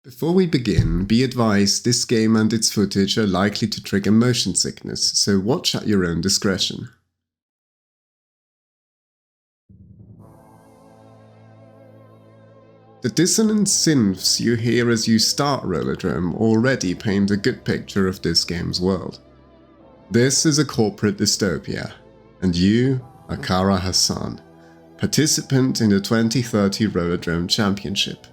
Before we begin, be advised this game and its footage are likely to trigger motion sickness, so watch at your own discretion. The dissonant synths you hear as you start Rollerdrome already paint a good picture of this game's world. This is a corporate dystopia, and you are Kara Hassan, participant in the 2030 Rollerdrome Championship.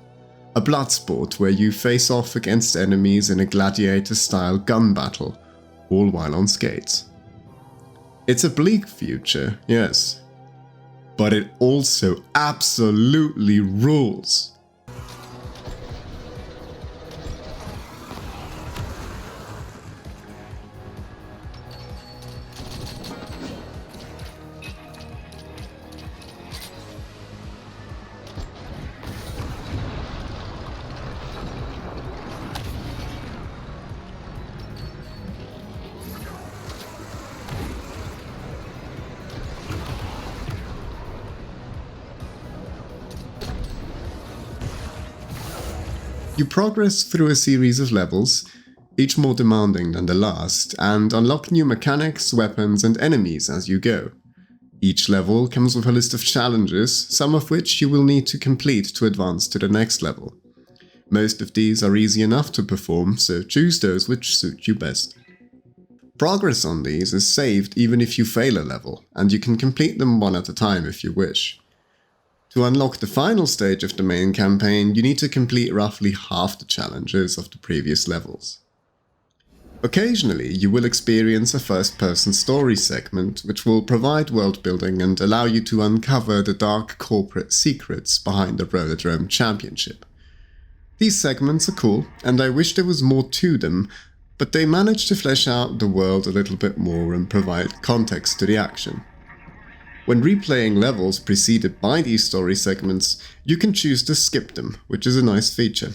A blood sport where you face off against enemies in a gladiator-style gun battle, all while on skates. It's a bleak future, yes, but it also absolutely rules. You progress through a series of levels, each more demanding than the last, and unlock new mechanics, weapons, and enemies as you go. Each level comes with a list of challenges, some of which you will need to complete to advance to the next level. Most of these are easy enough to perform, so choose those which suit you best. Progress on these is saved even if you fail a level, and you can complete them one at a time if you wish. To unlock the final stage of the main campaign, you need to complete roughly half the challenges of the previous levels. Occasionally, you will experience a first-person story segment, which will provide world-building and allow you to uncover the dark corporate secrets behind the Rollerdrome Championship. These segments are cool, and I wish there was more to them, but they manage to flesh out the world a little bit more and provide context to the action. When replaying levels preceded by these story segments, you can choose to skip them, which is a nice feature.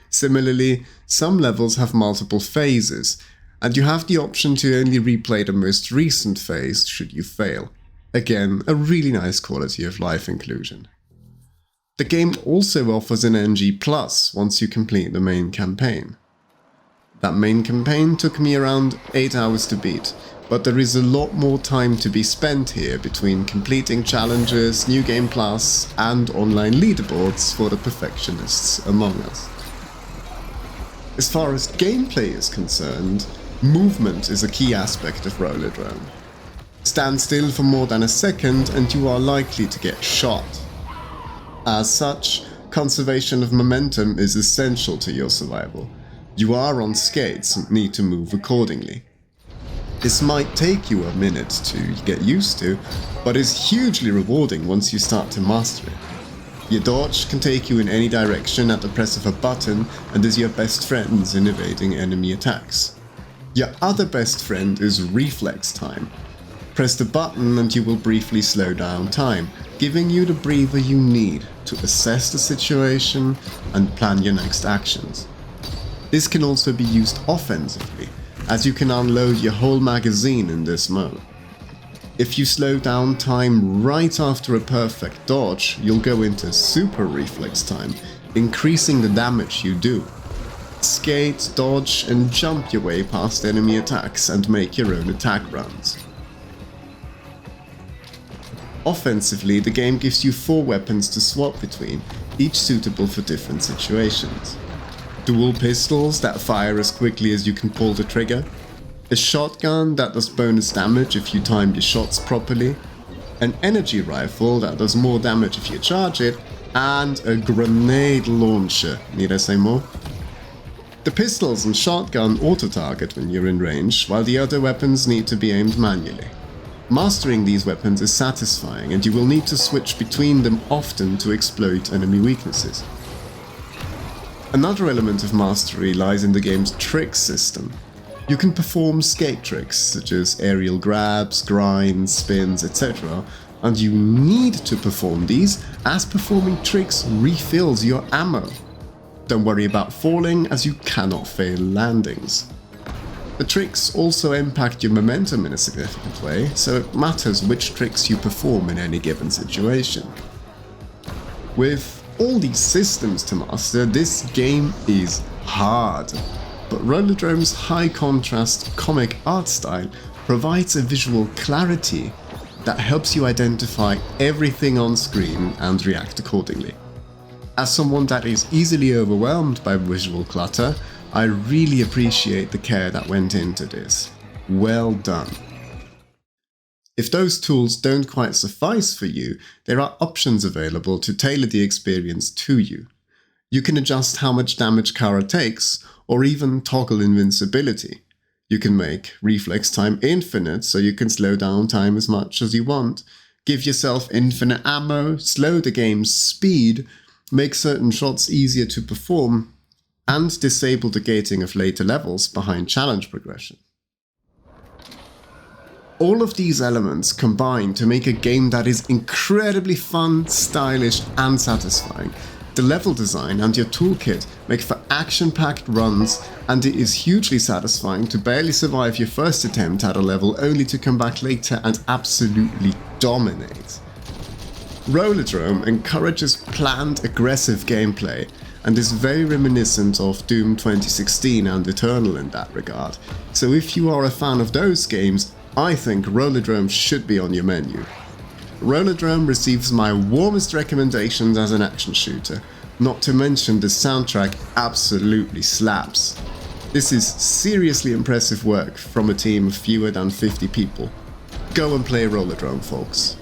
Similarly, some levels have multiple phases, and you have the option to only replay the most recent phase should you fail. Again, a really nice quality of life inclusion. The game also offers an NG+ once you complete the main campaign. That main campaign took me around 8 hours to beat, but there is a lot more time to be spent here between completing challenges, New Game Plus, and online leaderboards for the perfectionists among us. As far as gameplay is concerned, movement is a key aspect of Rollerdrome. Stand still for more than a second and you are likely to get shot. As such, conservation of momentum is essential to your survival. You are on skates and need to move accordingly. This might take you a minute to get used to, but is hugely rewarding once you start to master it. Your dodge can take you in any direction at the press of a button and is your best friend in evading enemy attacks. Your other best friend is reflex time. Press the button and you will briefly slow down time, giving you the breather you need to assess the situation and plan your next actions. This can also be used offensively, as you can unload your whole magazine in this mode. If you slow down time right after a perfect dodge, you'll go into super reflex time, increasing the damage you do. Skate, dodge, and jump your way past enemy attacks and make your own attack runs. Offensively, the game gives you 4 weapons to swap between, each suitable for different situations. Dual pistols that fire as quickly as you can pull the trigger, a shotgun that does bonus damage if you time your shots properly, an energy rifle that does more damage if you charge it, and a grenade launcher. Need I say more? The pistols and shotgun auto-target when you're in range, while the other weapons need to be aimed manually. Mastering these weapons is satisfying, and you will need to switch between them often to exploit enemy weaknesses. Another element of mastery lies in the game's trick system. You can perform skate tricks such as aerial grabs, grinds, spins, etc. and you need to perform these as performing tricks refills your ammo. Don't worry about falling as you cannot fail landings. The tricks also impact your momentum in a significant way, so it matters which tricks you perform in any given situation. With all these systems to master, this game is hard. But Rollerdrome's high contrast comic art style provides a visual clarity that helps you identify everything on screen and react accordingly. As someone that is easily overwhelmed by visual clutter, I really appreciate the care that went into this. Well done. If those tools don't quite suffice for you, there are options available to tailor the experience to you. You can adjust how much damage Kara takes, or even toggle invincibility. You can make reflex time infinite so you can slow down time as much as you want, give yourself infinite ammo, slow the game's speed, make certain shots easier to perform, and disable the gating of later levels behind challenge progression. All of these elements combine to make a game that is incredibly fun, stylish, and satisfying. The level design and your toolkit make for action-packed runs, and it is hugely satisfying to barely survive your first attempt at a level only to come back later and absolutely dominate. Rollerdrome encourages planned, aggressive gameplay, and is very reminiscent of Doom 2016 and Eternal in that regard, so if you are a fan of those games, I think Rollerdrome should be on your menu. Rollerdrome receives my warmest recommendations as an action shooter, not to mention the soundtrack absolutely slaps. This is seriously impressive work from a team of fewer than 50 people. Go and play Rollerdrome, folks.